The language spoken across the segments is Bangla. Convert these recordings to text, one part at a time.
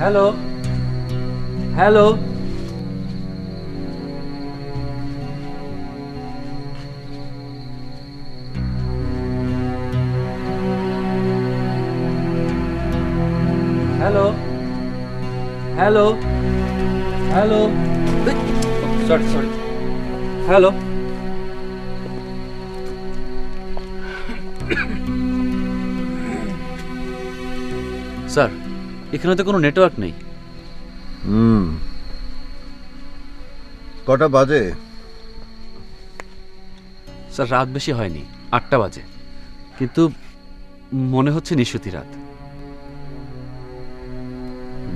Hello hello, hello hello hello, sorry sorry, hello. Sir, এখানে তো কোনো নেটওয়ার্ক নেই। কটা বাজে? স্যার, রাত বেশি হয়নি, 8টা বাজে, কিন্তু মনে হচ্ছে নিশুতি রাত।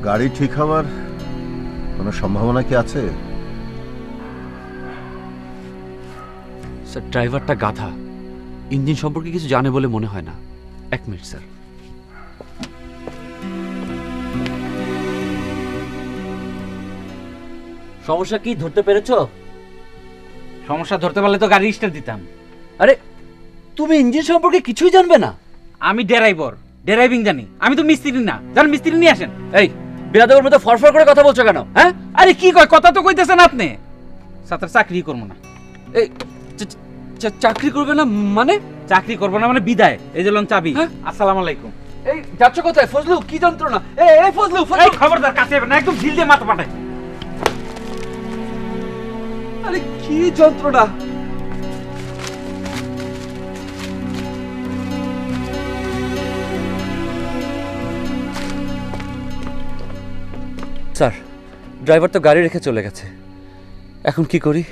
গাড়ি ঠিক হওয়ার কোনো সম্ভাবনা কি আছে? স্যার, ড্রাইভারটা গাধা, ইঞ্জিন সম্পর্কে কিছু জানে বলে মনে হয় না। 1 মিনিট স্যার। সমস্যা কি ধরতে পেরেছো? সমস্যা ধরতে পারলে তো গাড়ি স্টার্ট দিতাম। আরে তুমি ইঞ্জিন সম্পর্কে কিছুই জানবে না? আমি ড্রাইভিং জানি, আমি তো মিস্ত্রি না। যান মিস্ত্রি নিয়ে আসেন। এই বিরাদবের মতো ফরফর করে কথা বলছো কেন? হ্যাঁ, আরে কি কয়, কথা তো কইতেছেন আপনি। সাথে চাকরি করবো না। এই চাকরি করবে না মানে? চাকরি করবো না মানে বিদায়। এই যে লন চাবি। হ্যাঁ? আসসালামু আলাইকুম। এই যাচ্ছ কোথায় ফজলু? কি যন্ত্রণা! এই ফজলু, এই খবরদার কাছে যাবেন না, একদম ঢিল দিয়ে মাথা পাঠায়। আরে কি যন্ত্রণা! স্যার, ড্রাইভার তো গাড়ি রেখে চলে গেছে, এখন কি করি?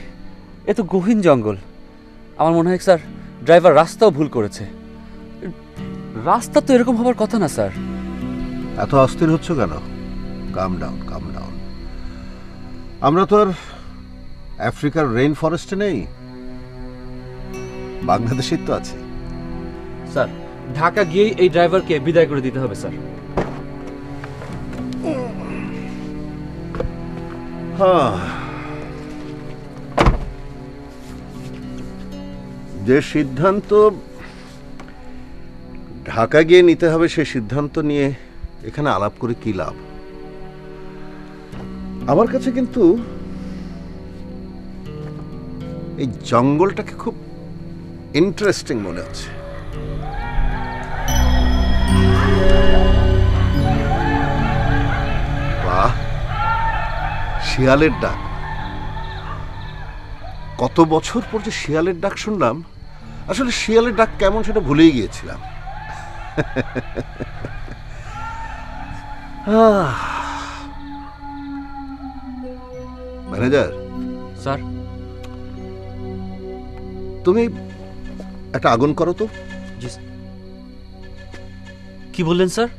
এ তো গহীন জঙ্গল। আমার মনে হয় স্যার, ড্রাইভার রাস্তাও ভুল করেছে। রাস্তা তো এরকম হবার কথা না স্যার। এত অস্থির হচ্ছ কেন? কাম ডাউন, কাম ডাউন। আমরা তো আর আফ্রিকার রেইন ফরেস্টে নেই, বাংলাদেশের তো আছে। স্যার, ঢাকা গিয়েই এই ড্রাইভারকে বিদায় করে দিতে হবে স্যার। হ্যাঁ, যে সিদ্ধান্ত ঢাকা গিয়ে নিতে হবে সে সিদ্ধান্ত নিয়ে এখানে আলাপ করে কি লাভ? আমার কাছে কিন্তু এই জঙ্গলটাকে খুব ইন্টারেস্টিং মনে হচ্ছে। বাহ, শিয়ালের ডাক! কত বছর পর যে শিয়ালের ডাক শুনলাম। আসলে শিয়ালের ডাক কেমন সেটা ভুলেই গিয়েছিলাম। ম্যানেজার স্যার, তুমি একটা আগুন করো তো। কি বললেন স্যার?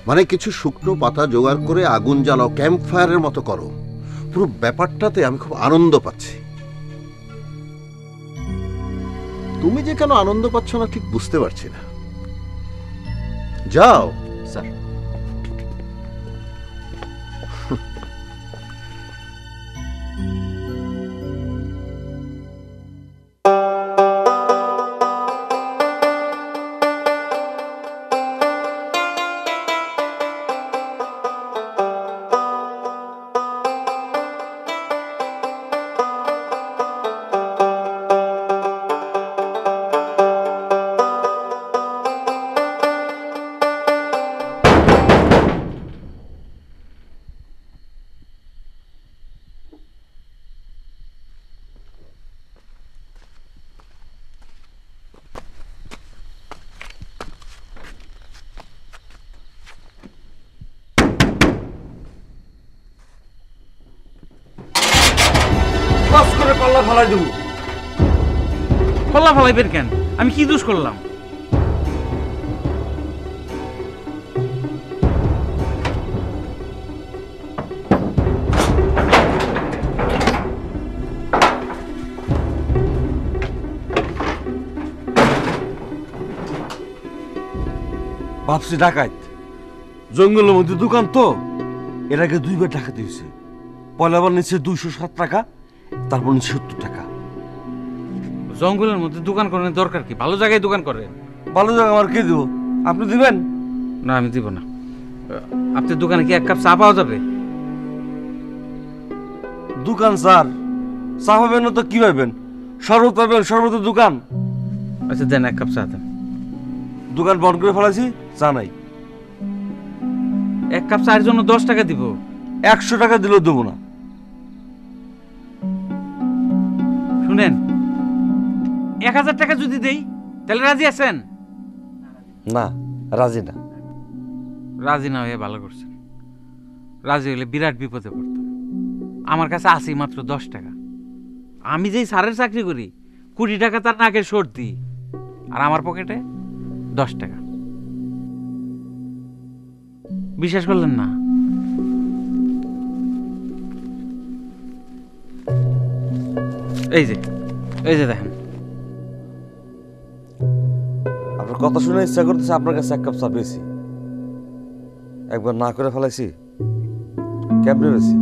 মানে কিছু শুকনো পাতা জোগাড় করে আগুন জ্বালাও, ক্যাম্প ফায়ারের মতো করো। পুরো ব্যাপারটাতে আমি খুব আনন্দ পাচ্ছি। তুমি যে কেন আনন্দ পাচ্ছ না ঠিক বুঝতে পারছি না। যাও স্যার। পাল্লা ফালাইবেন কেন? আমি কি দোষ করলাম? ভাবছি ডাকাত, জঙ্গলের মধ্যে দোকান তো, এর আগে 2বার ডাকাতি হয়েছে। পয়লাবার নিচ্ছে 207 টাকা, তারপর নিচ্ছে 70 টাকা। জঙ্গলের মধ্যে দোকান করার দরকার কি? ভালো জায়গায় দোকান করেন। ভালো জায়গা আমার কে দিব? আপনি দিবেন? না, আমি দিব না। আপনার দোকানে কি 1 কাপ চা পাওয়া যাবে? দোকান স্যার, চা পাবেন না তো কি পাবেন? শরবত পাবেন, শরবতের দোকান। আচ্ছা দেন 1 কাপ চা দেন। দোকান বন্ধ করে ফেলাইছি, চা নাই। 1 কাপ চায়ের জন্য 10 টাকা দিব। 100 টাকা দিলেও দেবো না। শুনেন, 1000 টাকা যদি দেই তাহলে রাজি আছেন? না, রাজি না। রাজি না হয়ে ভালো করছেন। রাজি হলে বিরাট বিপদে পড়তাম। আমার কাছে আছে মাত্র 10 টাকা। আমি যেই স্যারের চাকরি করি 20 টাকা তার নাকে শোধ দিই, আর আমার পকেটে 10 টাকা। বিশ্বাস করলেন না? এই যে দেখেন। আপনার কথা শুনে ইচ্ছা করতেছে আপনার কাছে 1 কাপ চা পেয়েছি, একবার না করে ফেলাইছি। কেমনে পেয়েছি?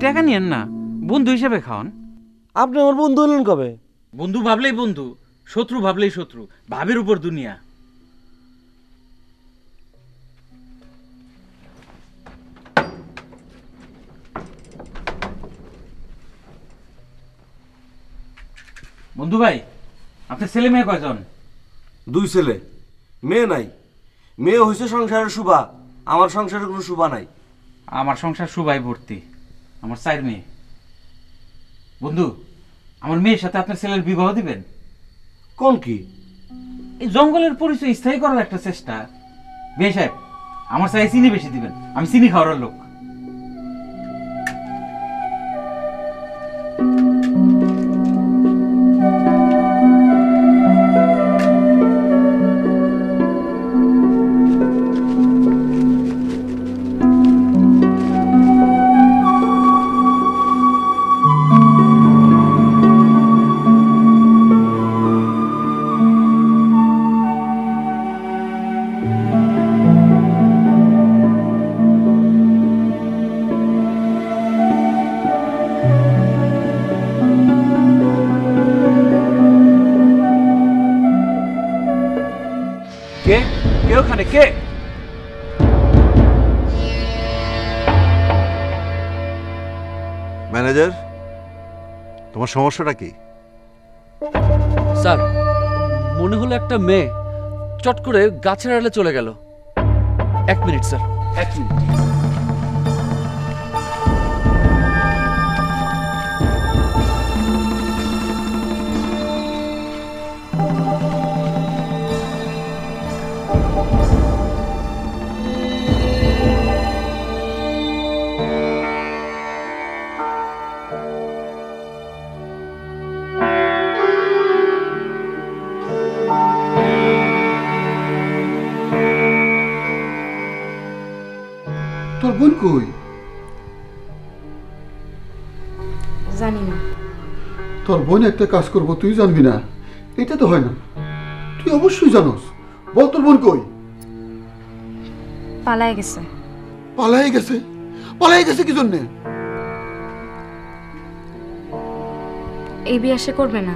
টাকা নিয়েন না, বন্ধু হিসেবে খাওয়ান। আপনি আমার বন্ধু হলেন কবে? বন্ধু ভাবলেই বন্ধু, শত্রু ভাবলেই শত্রু। ভাবের উপর দুনিয়া। বন্ধু ভাই, আপনার ছেলে মেয়ে কয়জন? 2 ছেলে, মেয়ে নাই। মেয়ে হয়েছে সংসারের শুভা, আমার সংসারের কোনো শুভা নাই। আমার সংসার সুবাই ভর্তি, আমার 4 মেয়ে। বন্ধু, আমার মেয়ের সাথে আপনার ছেলের বিবাহ দিবেন? কোন কি? এই জঙ্গলের পরিচয় স্থায়ী করার একটা চেষ্টা। মেয়ে সাহেব, আমার চাই চিনি বেশি দিবেন, আমি চিনি খাওয়ার লোক। কে কে ওখানে কে? ম্যানেজার, তোমার সমস্যাটা কি? স্যার, মনে হলো একটা মেয়ে চট করে গাছের আড়ালে চলে গেল। 1 মিনিট স্যার, 1 মিনিট। তোর বোন কই? জানি না। তোর বোন একটা কাজ করবো তুই জানবি না, এটা তো হয় না। তুই অবশ্যই জানোস। বল তোর বোন কই? পালায় গেছে। পালাই গেছে? পালাই গেছে কি জন্যে? এই বিয়ে সে করবে না।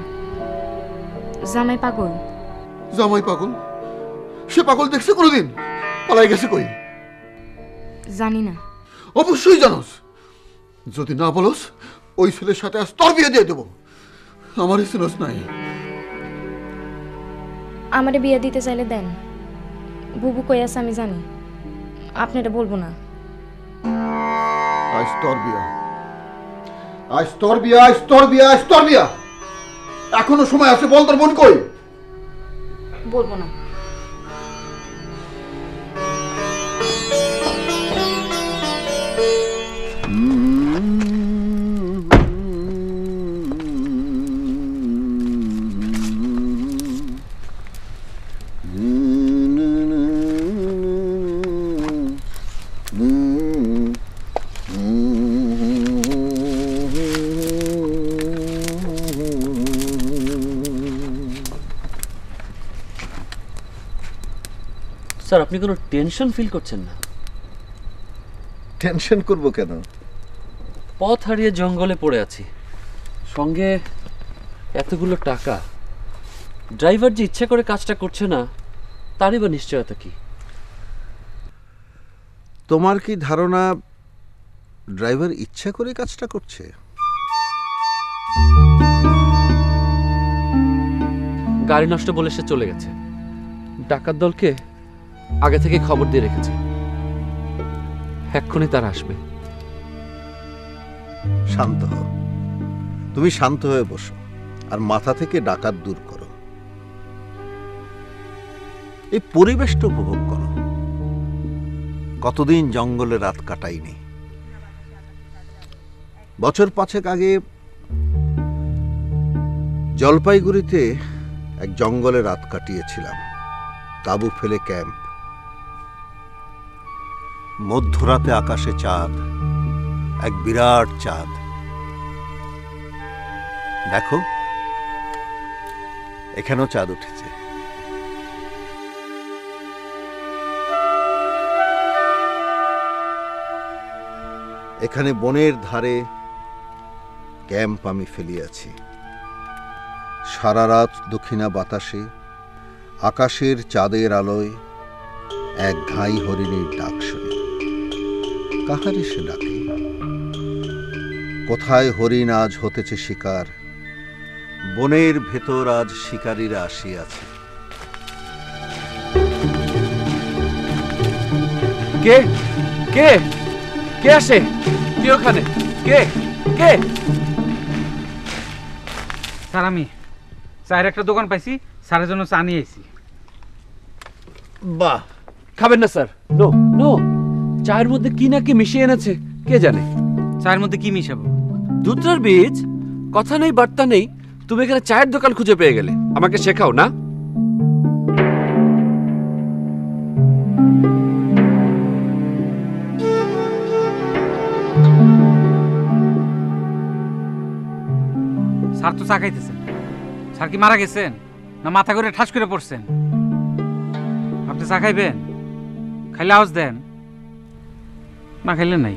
জামাই পাগল। জামাই পাগল? সে পাগল দেখছে কোনোদিন? পালাই গেছে কই? জানি না। অবশ্যই জানোস। যদি না বলস ওই ছেলের সাথে আজ তোর বিয়ে দিয়ে দেবো। আমারই চিনোস নাই। আমারে বিয়ে দিতে চাইলে দেন। বুবু কই আছে আমি জানি, আপনারা বলবো না। আজ তোর বিয়া, আজ তোর বিয়া, আজ তোর বিয়া, আজ তোর বিয়া। এখনো সময় আছে, বল তোর বোন কই? বলবো না। স্যার, আপনি কোনো টেনশন ফিল করছেন না? টেনশন করব কেন? পথ হারিয়ে জঙ্গলে পড়ে আছি, সঙ্গে এতগুলো টাকা। ড্রাইভার যে ইচ্ছে করে কাজটা করছে না, তারই বা নিশ্চয়তা কি? তোমার কি ধারণা ড্রাইভার ইচ্ছা করে কাজটা করছে? গাড়ি নষ্ট বলে সে চলে গেছে। ডাকাত দলকে আগে থেকে খবর দিয়ে রেখেছে, এক্ষুনি তারা আসবে। শান্ত হও, তুমি শান্ত হয়ে বসো আর মাথা থেকে ডাকাত দূর করো। এই পরিবেশটা উপভোগ করো। কতদিন জঙ্গলে রাত কাটাইনি। বছর 5 আগে জলপাইগুড়িতে এক জঙ্গলে রাত কাটিয়েছিলাম, তাঁবু ফেলে ক্যাম্প। মধ্যরাতে আকাশে চাঁদ, এক বিরাট চাঁদ। দেখো, এখানেও চাঁদ উঠেছে। এখানে বনের ধারে ক্যাম্প আমি ফেলিয়াছি। সারা রাত দক্ষিণা বাতাসে, আকাশের চাঁদের আলোয় এক ঘাই হরিণীর ডাক শুনি। কাহারে সে ডাকে? কোথায় হরিণ আজ হতেছে শিকার, বনের ভেতর আজ শিকারীরা আসিয়াছে। কে কে কে আসে? কে ওখানে? কে কে? স্যার আমি চায়ের একটা দোকান পাইছি, স্যারের জন্য চা নিয়ে আইছি। বাহ, খাবেন না স্যার? নো নো, চায়ের মধ্যে কি না কি মিশিয়ে এনেছে কে জানে। চায়ের মধ্যে কি মিশাবো? দুধটার বীজ। কথা নেই বার্তা নেই, তুমি এখানে চায়ের দোকান খুঁজে পেয়ে গেলে। আমাকে শেখাও না। স্যার তো চা খাইতেছেন। স্যার কি মারা গেছেন না মাথা করে ঠাস করে পড়ছেন? আপনি চা খাইবেন? খাইলে আওয়াজ দেন, না খাইলে নাই।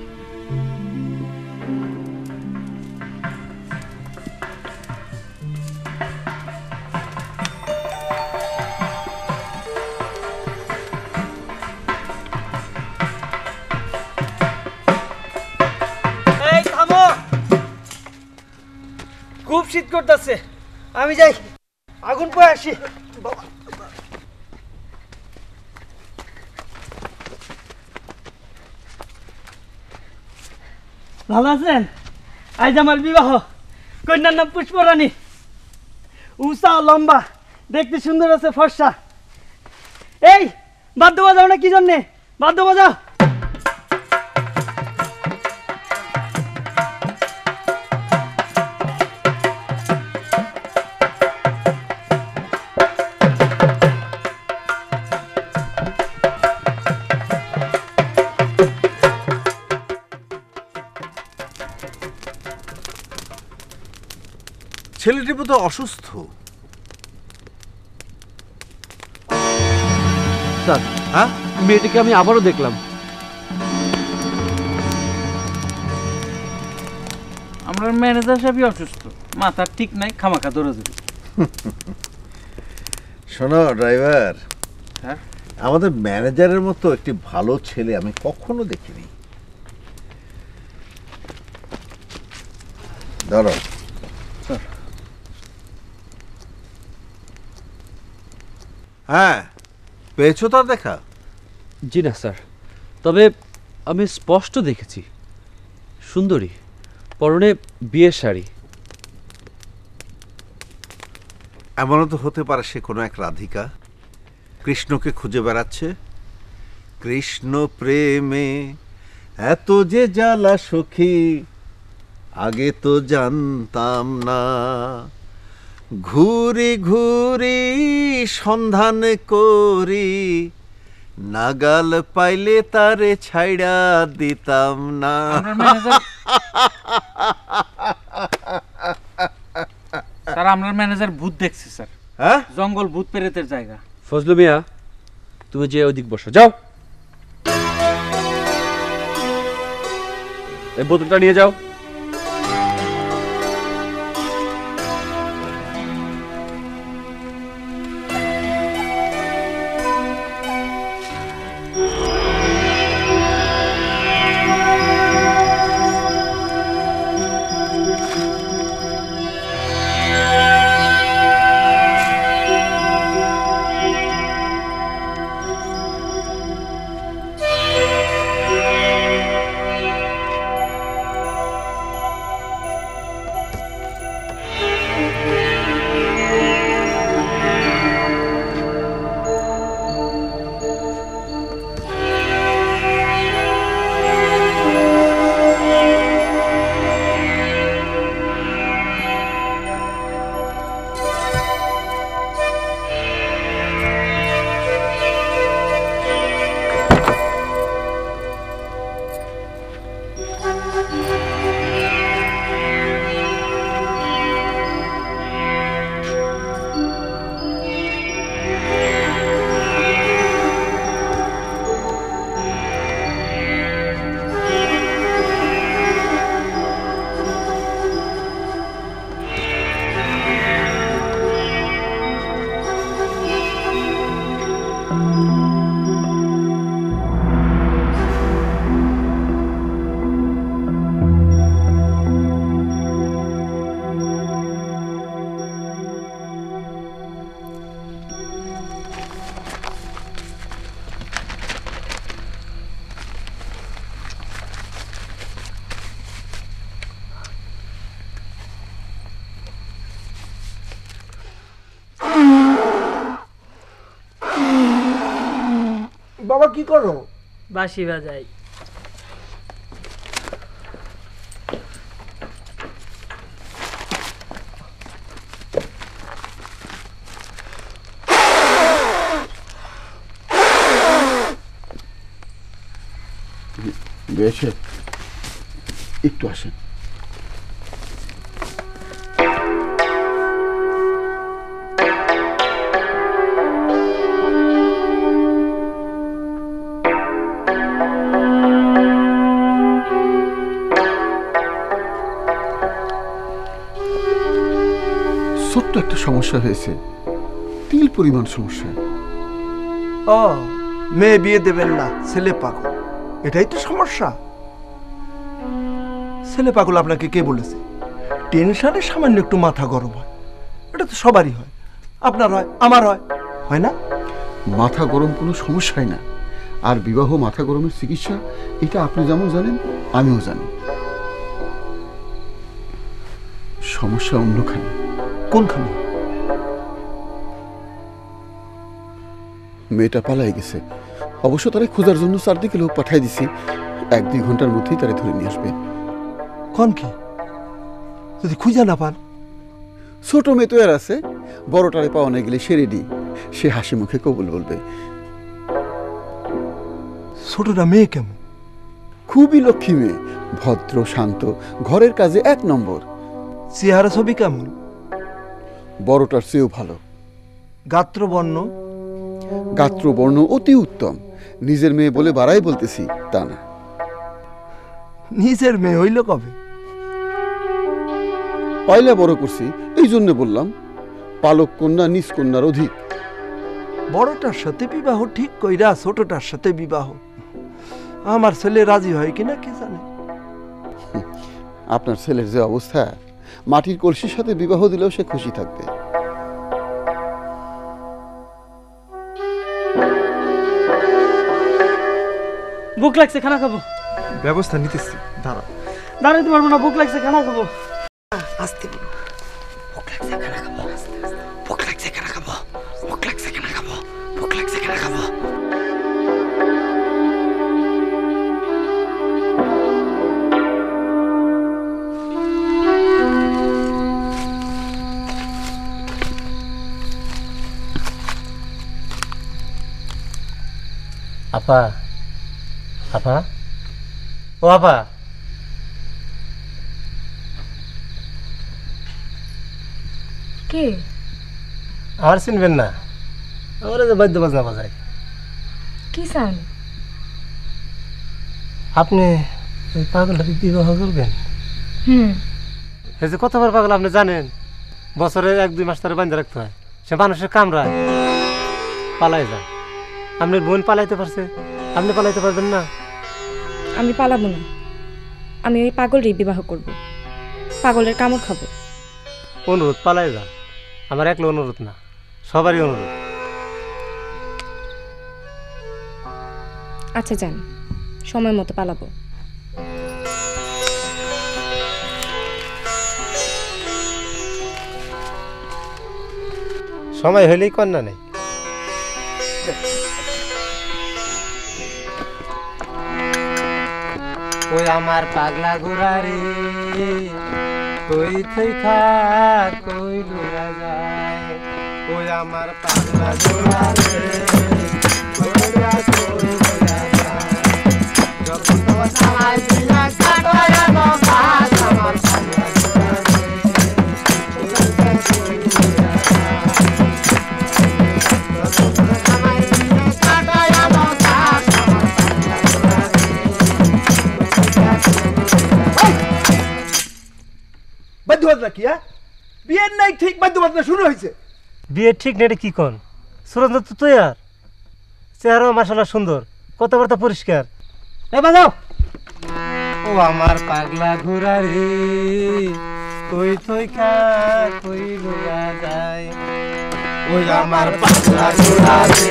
এই থামো, খুব শীত করতেছে, আমি যাই আগুন পয়ে আসি। ভালো আছেন? আজ আমার বিবাহ। কন্যার নাম পুষ্পরানী। উষা লম্বা, দেখতে সুন্দর আছে, ফর্সা। এই বাদ্য বাজাও না কি জন্যে? বাদ্য বাজাও। ছেলেটি বোধহয় অসুস্থ। স্যার, হ্যাঁ, মেয়েটিকে আমি আবারও দেখলাম। আমরা ম্যানেজার সাহেবই অসুস্থ, মাথার ঠিক নাই, খামাখা দৌড়াদৌড়ি। শোনো ড্রাইভার, হ্যাঁ? আমাদের ম্যানেজারের মতো একটি ভালো ছেলে আমি কখনো দেখিনি। ধরো। হ্যাঁ, পেয়েছো তার দেখা? জি না স্যার, তবে আমি স্পষ্ট দেখেছি। সুন্দরী, পরনে বিয়ের শাড়ি। এমনও তো হতে পারে সে কোনো এক রাধিকা কৃষ্ণকে খুঁজে বেড়াচ্ছে। কৃষ্ণ প্রেমে এত যে জ্বালা সখী, আগে তো জানতাম না। ঘুরি ঘুরি সন্ধান করি, নাগাল পাইলে তারে ছাইড়া দিতাম না। আমরা ম্যানেজার স্যার, আমরা ম্যানেজার ভূত দেখছি স্যার। হ্যাঁ, জঙ্গল ভূত প্রেতের জায়গা। ফজলু মিয়া, তুমি যে ওদিক বসো, যাও। এই বোতলটা নিয়ে যাও। বাবা কি করো? বাঁশি বাজাই। বেশে একটু আসেন। ছোট্ট একটা সমস্যা হয়েছে, তিল পরিমাণ সমস্যা। ও, মেয়ে বিয়ে দেবেন না, ছেলে পাগল, এটাই তো সমস্যা। ছেলে পাগল আপনাকে কে বলেছে? টেনশনে সামান্য একটু মাথা গরম হয়, এটা তো সবারই হয়, আপনার হয়, আমার হয়, হয় না? মাথা গরম কোনো সমস্যাই না। আর বিবাহ মাথা গরমের চিকিৎসা, এটা আপনি যেমন জানেন আমিও জানি। সমস্যা অন্যখানে। কোনখানে? মেয়েটা পালাই গেছে। অবশ্য তারা খোঁজার জন্য 4 দিকে লোক পাঠাই দিছি। 1-2 ঘন্টার মধ্যেই তারা ধরে নিয়ে আসবে। কোন কি? যদি খুঁজে না পান? ছোট মেয়ে তো এর আছে, বড়টারে পাওয়া না গেলে সে রেডি। সে হাসি মুখে কবুল বলবে। ছোটটা মেয়ে কেমন? খুবই লক্ষ্মী মেয়ে, ভদ্র শান্ত, ঘরের কাজে 1 নম্বর। চেহারা ছবি কেমন? বড়টার চেয়েও ভালো। গাত্রবর্ণ? গাত্রবর্ণ অতি উত্তম। নিজের মেয়ে বলে বাড়াই বলতেছি তা না। নিজের মেয়ে হইল কবে? পয়লা বড় করছি, এই জন্য বললাম। পালক কন্যা নিজ কন্যার অধিক। বড়টার সাথে বিবাহ ঠিক কইরা ছোটটার সাথে বিবাহ, আমার ছেলে রাজি হয় কিনা কে জানে। আপনার ছেলের যে অবস্থা, মাটির কলসির সাথে বিবাহ দিলেও সে খুশি থাকবে। ভুক লাগছে, খানা খাবো। ব্যবস্থা নিতেছি, দাঁড়া। দাঁড়াইতে পারবো না, ভুক লাগছে, খানা খাবো। আসতে বলো। ভুক লাগছে, খানা খাবো। ভুক লাগছে, খানা খাবো। ভুক লাগছে, খানা খাবো। ভুক লাগছে, খানা খাবো। আপা, আপা, ও আপা, কে? আর চিনবেন না? আমার যে বাদ্য বাজনা বাজায়। কি চান? আপনি ওই পাগলটাকে বিবাহ করবেন? এই যে কতবার পাগল আপনি জানেন? বছরে 1-2 মাস ধরে বাঁধে রাখতে হয়। সে মানুষের কামড়ায়, পালাই যায়। আপনার বোন পালাইতে পারছে, আপনি পালাইতে পারবেন না? আমি পালাবো না। আমি ওই পাগলরই বিবাহ করব, পাগলের কামড় খাবো। অনুরোধ, পালাই যান। আমার একলা অনুরোধ না, সবারই অনুরোধ। আচ্ছা যান, সময় মতো পালাবো। সময় হইলেই কন্যা নেই। ওই আমার পাগলা ঘোড়া রে, কই থেকে কই ঘোরা যায়। ওই আমার পাগলা ঘোড়া রে, কই ঘোরা যায়। যখন তোমার সামাই দিলা কাটায় নৌকা, আমার পাগলা ঘোড়া রে, কই ঘোরা যায়। যখন তোমার সামাই দিলা কাটায় নৌকা, আমার পাগলা ঘোড়া রে। বাদ্য বাজনা কি? বিয়ের নাই ঠিক বাদ্য বাজনা শুরু হয়েছে। বিয়ে ঠিক নেই কি কোন? সুরন্ত তো তৈয়ার, চেহারাও মাশাআল্লাহ সুন্দর, কথাবার্তা পরিষ্কার। এ বাজাও। ও আমার পাগলা ঘোড়া রে, কই থইকা কই লইয়া যায়। ওই আমার পাগলা ঘোড়া রে,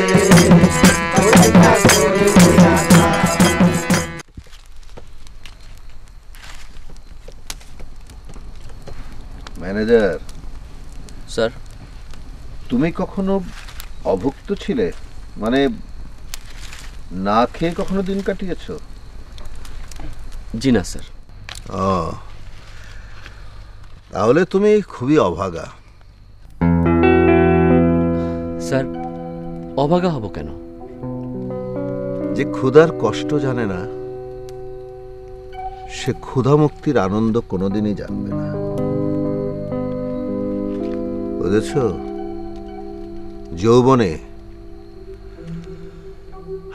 কই থইকা কই লইয়া যায়। ম্যানেজার স্যার, তুমি কখনো অভুক্ত ছিলে? মানে না খেয়ে কখনো দিন কাটিয়েছো? জি না স্যার। ও, তাহলে তুমি খুবই অভাগা। স্যার, অভাগা হব কেন? যে ক্ষুধার কষ্ট জানে না সে ক্ষুধা মুক্তির আনন্দ কোনোদিনই জানবে না, বুঝেছ? যৌবনে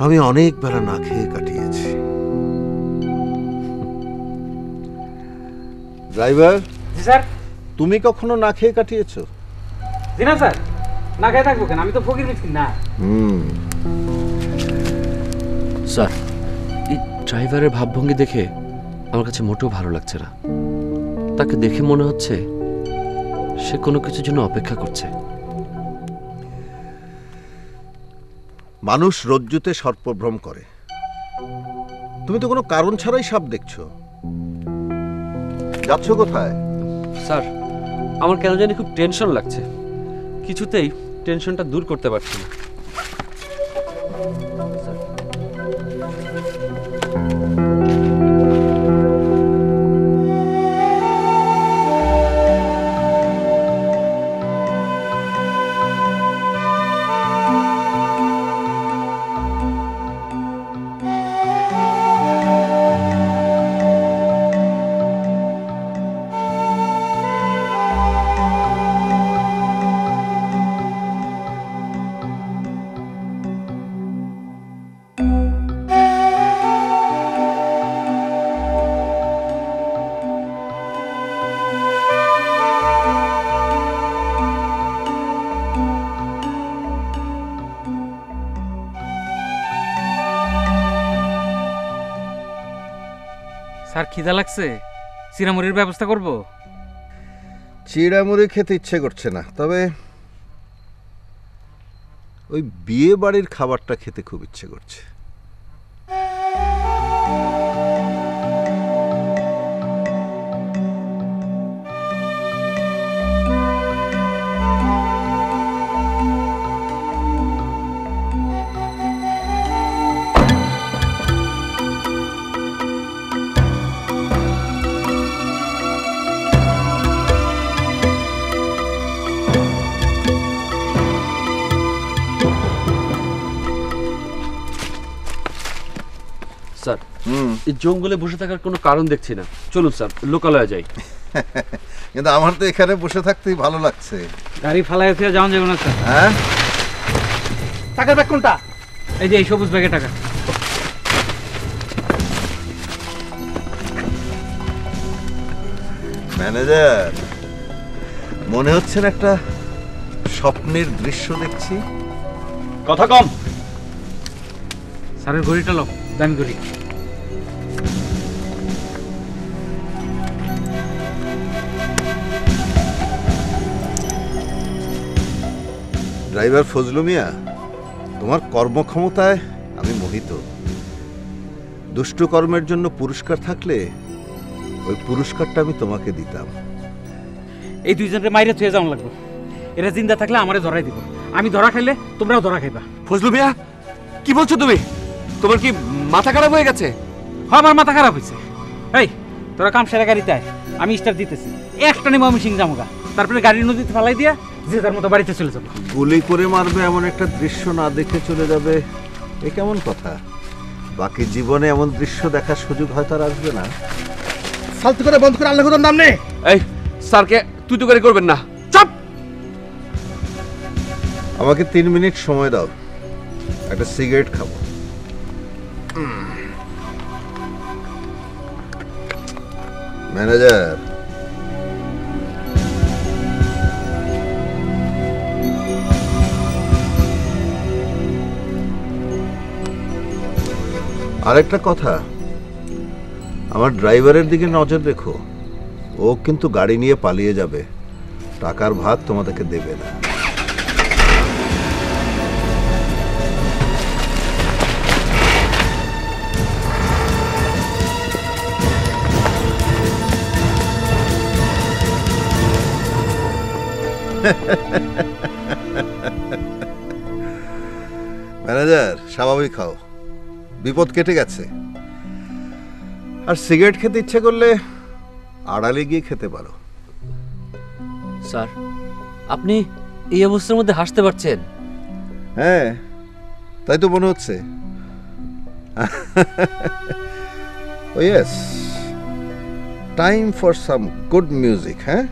আমি অনেক বেলা না খেয়ে কাটিয়েছি। ড্রাইভার, জি স্যার। তুমি কখনো না খেয়ে কাটিয়েছো? জি না স্যার, না খেয়ে থাকবো কেন? আমি তো ফকির মিসকিন না। স্যার, এই ড্রাইভারের ভাবভঙ্গি দেখে আমার কাছে মোটেও ভালো লাগছে না। তাকে দেখে মনে হচ্ছে সে কোনো কিছুর জন্য অপেক্ষা করছে। মানুষ রজ্জুতে সর্পভ্রম করে, তুমি তো কোনো কারণ ছাড়াই সাপ দেখছো। যাচ্ছ কোথায়? স্যার, আমার কেন জানি খুব টেনশন লাগছে, কিছুতেই টেনশনটা দূর করতে পারছি না। স্যার, খিদা লাগছে, চিরামুড়ির ব্যবস্থা করব। চিড়ামুড়ি খেতে ইচ্ছে করছে না, তবে ওই বিয়ে বাড়ির খাবারটা খেতে খুব ইচ্ছে করছে। স্যার, এই জঙ্গলে বসে থাকার কোনো কারণ দেখছি না। চলুন স্যার, লোকালয়ে যাই। কিন্তু আমার তো এখানে বসে থাকতেই ভালো লাগছে। গাড়ি ফালাই ফিরে যাওয়া যাবে না স্যার। হ্যাঁ, টাকার ব্যাগ কোনটা? এই যে এই সবুজ ব্যাগে টাকা। ম্যানেজার, মনে হচ্ছে না একটা স্বপ্নের দৃশ্য দেখছি? কথা কম। স্যারের ঘড়িটা লো, দামি ঘড়ি। ড্রাইভার ফজলু মিয়া, তোমার কর্মক্ষমতায় আমি মোহিত। দুষ্ট কর্মের জন্য পুরস্কার থাকলে ওই পুরস্কারটা আমি তোমাকে দিতাম। এই দুইজনকে মাইরে থুয়ে যাওয়া লাগবে। এরা জিন্দা থাকলে আমারে ধরাই দিব, আমি ধরা খাইলে তোমরাও ধরা খাইবা। ফজলু মিয়া, কি বলছো তুমি? তোমার কি মাথা খারাপ হয়ে গেছে? হ্যাঁ, আমার মাথা খারাপ হয়েছে। এই, তোরা কাম সেরা গাড়িতে আয়, আমি স্টার দিতেছি। একটা নিয়ে ময়মনসিং যামুগা, তারপরে গাড়ি নদীতে ফালাই দিয়া যে যার মতো বাড়িতে চলে যাবো। গুলি করে মারবে এমন একটা দৃশ্য না দেখে চলে যাবে, এ কেমন কথা? বাকি জীবনে এমন দৃশ্য দেখার সুযোগ হয়তো আর আসবে না। ফালতু করে বন্ধ করে, আল্লাহ খোদার নাম নে। এই স্যারকে তুই তো করে করবেন না। চুপ! আমাকে 3 মিনিট সময় দাও, একটা সিগারেট খাবো। ম্যানেজার, আরেকটা কথা, আমার ড্রাইভারের দিকে নজর রেখো। ও কিন্তু গাড়ি নিয়ে পালিয়ে যাবে, টাকার ভাগ তোমাদেরকে দেবে না। ম্যানেজার, স্বাভাবিক হও, বিপদ কেটে গেছে। আর সিগারেট খেতে ইচ্ছে করলে আড়ালে গিয়ে খেতে পারো। স্যার, আপনি এই অবস্থার মধ্যে হাসতে পারছেন? হ্যাঁ, তাই তো মনে হচ্ছে। Oh yes, time for some good music, huh?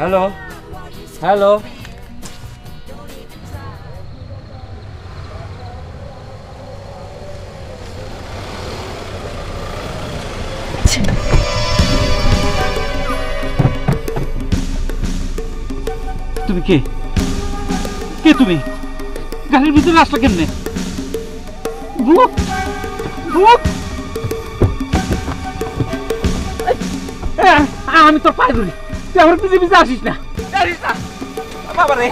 Hello hello, তুমি কে? কে তুমি? গাড়ির ভিতরে আসলে কেমনে? ভূত! ভূত! আমি তোর পায়ে ধরি, তুই আমার পিছিয়ে পিছিয়ে আসিস না, আসিস না বাবা রে।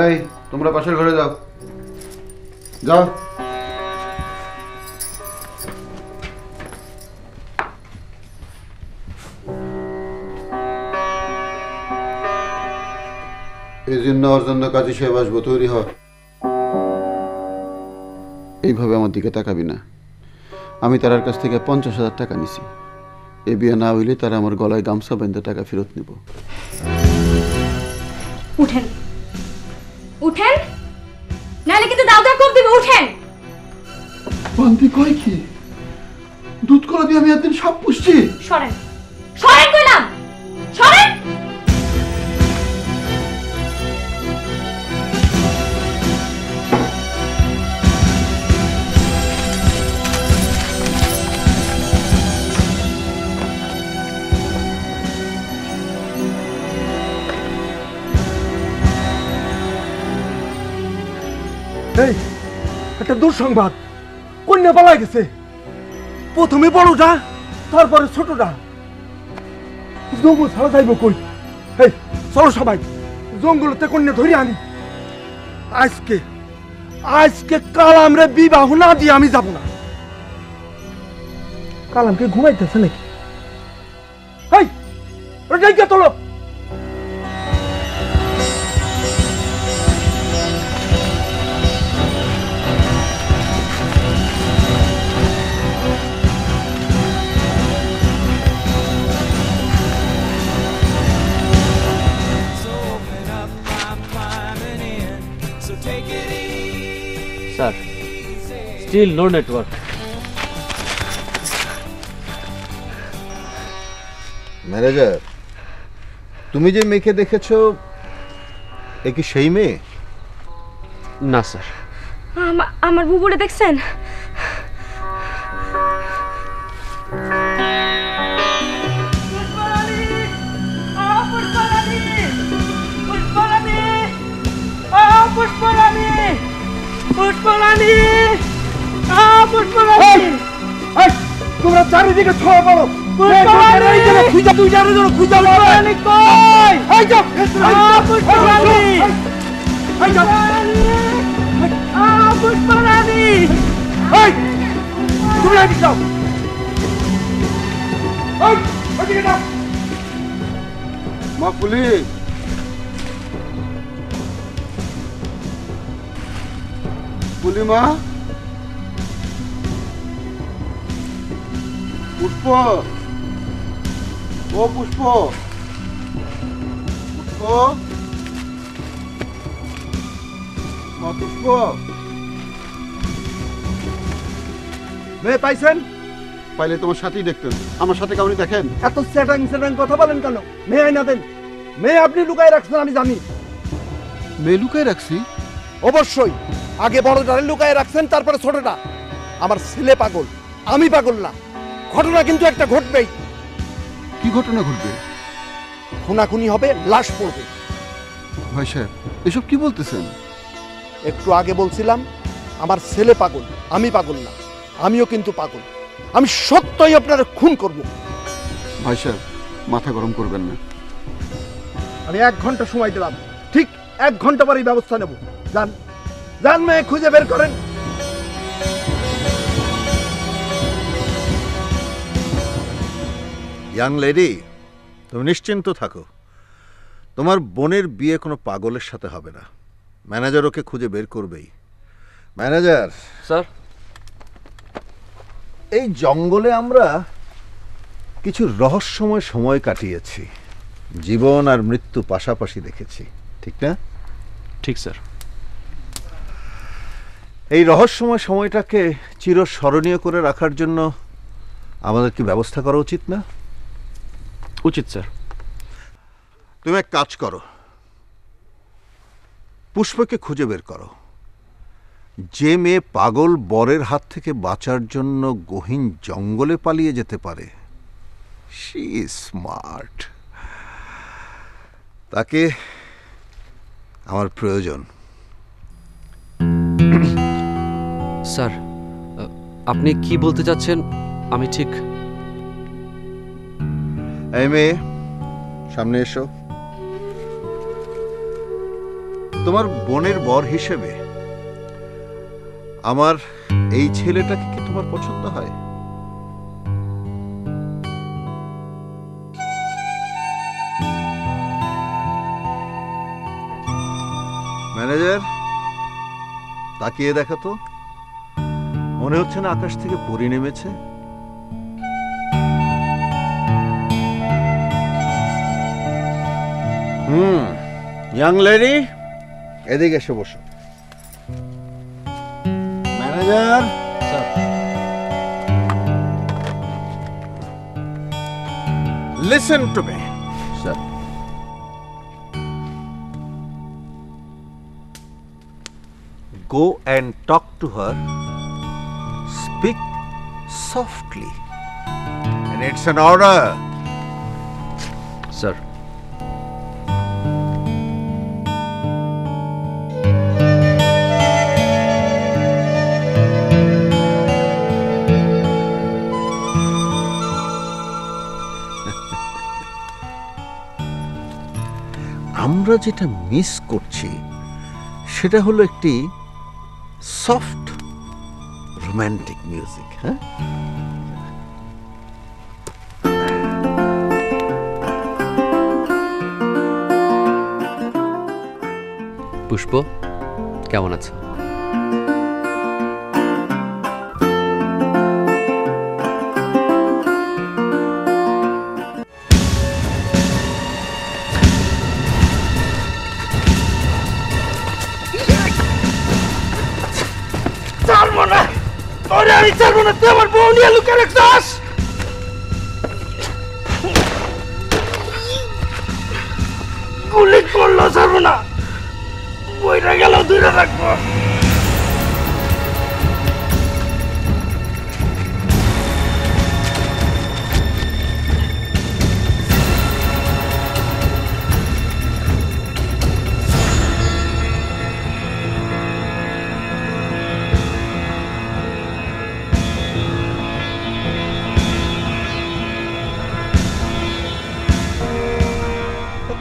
এই, তোমরা পাশের ঘরে যাও, যাও। এই জন্য ওর জন্য কাজী সাহেব আসবো, তৈরি হ। এইভাবে আমার দিকে তাকাবি না। আমি তার কাছ থেকে 50,000 টাকা নিছি। এ বিয়ে না হইলে তারা আমার গলায় গামছা বেঁধে টাকা ফেরত নিব। উঠেন উঠেন, নাহলে কিন্তু দাদা কোপ দিবে। উঠেন। বান্তি কয় কি? দুধ কলা দিয়ে আমি একদিন সাপ পুষছি। সরেন সরেন কইলাম, সরেন। এই একটা দুঃসংবাদ, কন্যা পালাই গেছে। প্রথমে বড়টা, তারপরে ছোটটা। জঙ্গল ছাড়া যাইব কই? এই চলো সবাই জঙ্গলতে কন্যা ধরে আনি। আজকে আজকে কালামরে বিবাহ না দিয়ে আমি যাব না। কালামকে ঘুমাইতেছে নাকি? এই ওটা তোলো। Sir, still no network. Manager, তুমি যে মেয়েকে দেখেছো, এ কি সেই মেয়ে? না স্যার। আমার বুবুরে দেখছেন? তোমরা চারিদিকে ছড়া পড়ো। মাকুলি, পুলিমা, পুষ্প, ও পুষ্প, পুষ্প, পুষ্প, মেয়ে পাইছেন? পাইলে তোমার সাথেই দেখতেন, আমার সাথে কাউনি দেখেন? এত স্যাটাং স্যাটাং কথা বলেন কেন? মেয়ে আইনা দেন। মেয়ে আপনি লুকায় রাখছেন আমি জানি। মেয়ে লুকায় রাখছি? অবশ্যই, আগে বড়টারে লুকায় রাখছেন, তারপরে ছোটটা। আমার ছেলে পাগল, আমি পাগল না। ঘটনা কিন্তু একটা ঘটবেই। কি ঘটনা ঘটবে? খুনাখুনি হবে, লাশ পড়বে। ভাই সাহেব, এসব কি বলতেছেন? একটু আগে বলছিলাম আমার ছেলে পাগল, আমি পাগল না। আমিও কিন্তু পাগল। আমি সত্যই আপনার খুন করব। ভাই সাহেব, মাথা গরম করবেন না। আমি 1 ঘন্টা সময় দিলাম, ঠিক 1 ঘন্টা পরেই ব্যবস্থা নেব। যান, যান, মেয়ে খুঁজে বের করেন। ইয়াং লেডি, তুমি নিশ্চিন্ত থাকো, তোমার বোনের বিয়ে কোনো পাগলের সাথে হবে না। ম্যানেজার ওকে খুঁজে বের করবেই। ম্যানেজার স্যার, এই জঙ্গলে আমরা কিছু রহস্যময় সময় কাটিয়েছি, জীবন আর মৃত্যু পাশাপাশি দেখেছি, ঠিক না? ঠিক স্যার। এই রহস্যময় সময়টাকে চিরস্মরণীয় করে রাখার জন্য আমাদের কি ব্যবস্থা করা উচিত না? উচিত স্যার। তুমি এক কাজ করো, পুষ্পকে খুঁজে বের করো। যে মেয়ে পাগল বরের হাত থেকে বাঁচার জন্য গহীন জঙ্গলে পালিয়ে যেতে পারে, শি ইজ স্মার্ট, তাকে আমার প্রয়োজন। স্যার, আপনি কি বলতে চাচ্ছেন আমি ঠিক? এই মেয়ে, সামনে এসো। তোমার বোনের বর হিসেবে আমার এই ছেলেটাকে কি তোমার পছন্দ হয়? ম্যানেজার, তাকিয়ে দেখো তো, মনে হচ্ছে না আকাশ থেকে পরি নেমেছে? ইয়াং লেডি, এদিকে এসে বসো। Manager, sir, listen to me. Sir, Go and talk to her. Speak softly. And it's an order. Sir. আমরা যেটা মিস করছি সেটা হলো একটি সফট রোমান্টিক মিউজিক। হ্যাঁ, পুষ্প কেমন আছো? ছাড়বো না, তোরে আমি ছাড়বো না। তুই আমার বউ নিয়ে লুকিয়ে রাখছিস। গুলি করলো, ছাড়বো না। বইটা গেল, দূরে রাখবো।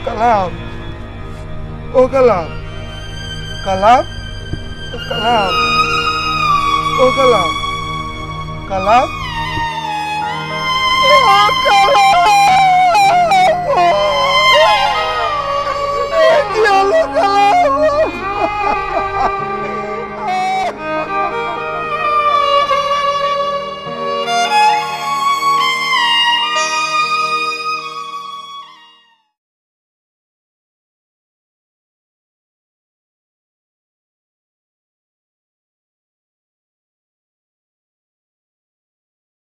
কালাম, ও কালাম, কালাম, ও কালাম, ও কালাম, কালাম, ও কালাম।